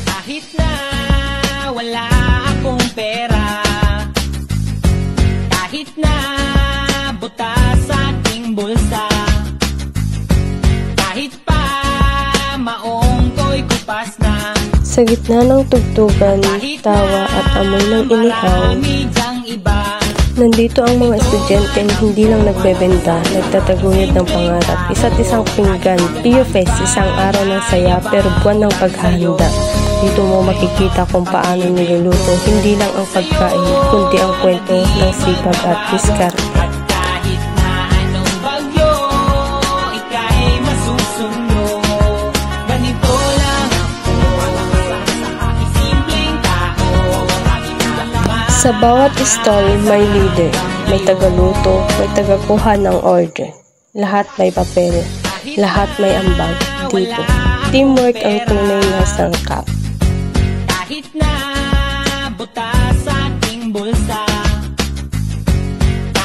Kahit na wala akong pera, kahit na butas sa aking bulsa, kahit pa maong ko'y kupas na. Sa gitna ng tugtugan, tawa at amoy ng inihaw, nandito ang mga estudyanteng hindi lang nagbebenta, nagtataguyod ng pangarap, isa't isang pinggan. PU Fest, isang araw ng saya pero buwan ng paghahanda. Dito mo makikita kung paano niluluto, hindi lang ang pagkain, kundi ang kwento ng sipag at diskarte. Sa bawat stall may leader, may tagaluto, may tagakuha ng order. Lahat may papel, lahat may ambag. Dito, teamwork ang tunay na sangkap. Kahit na butas sa aking bulsa,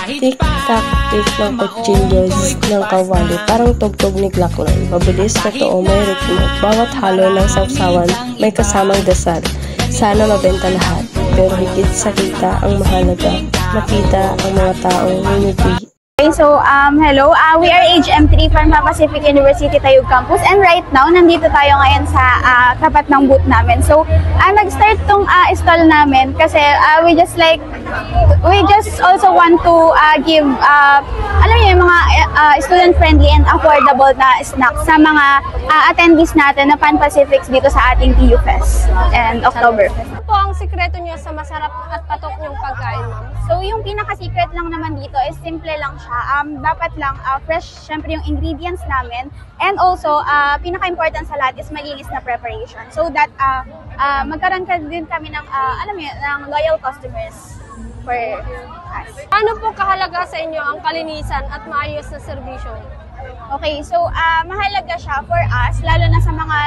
tik-tak-tik ng kutsilyos ng kawali, parang tugtog ni Glockline. Mabilis, totoo, may ritmo. Bawat halo ng sawsawan may kasamang dasal. Sana mabenta lahat. Pero higit sa kita ang mahalaga, makita ang mga taong ngumiti. Okay, so hello, we are HM3 from Pacific University Tayug Campus, and right now nandito tayo ngayon sa tapat ng booth namin. So nag-start tong stall namin kasi we just also want to give alam niyo yung mga student friendly and affordable na snacks sa mga attendees natin na Pan Pacifics dito sa ating PU Fest and Oktoberfest. Ano po ang sikreto niyo sa masarap at patok niyong pagkain, ma'am? So yung pinaka-secret lang naman dito is simple lang siya. Dapat lang fresh syempre yung ingredients namin, and also pinaka-important sa lahat is malinis na preparation so that magkaroon din kami ng alam mo ng loyal customers for us. Ano po kahalaga sa inyo ang kalinisan at maayos na serbisyo? Okay, so mahalaga siya for us lalo na sa mga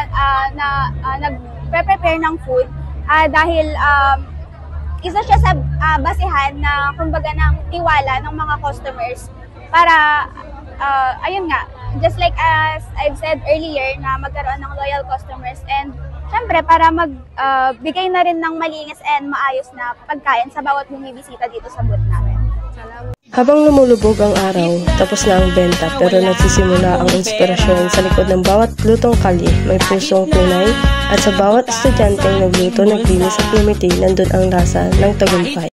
nagpe-prepare ng food dahil isa siya sa basehan na kumbaga ng tiwala ng mga customers para ayun nga, just like as I've said earlier na magkaroon ng loyal customers, and syempre para magbigay na rin ng malinis and maayos na pagkain sa bawat bumibisita dito sa booth namin. Habang lumulubog ang araw, tapos na ang benta pero nagsisimula ang inspirasyon sa likod ng bawat lutong kalye. May pusong tunay at sa bawat estudyanteng nagluto, naglinis at lumiti, nandun ang lasa ng tagumpay.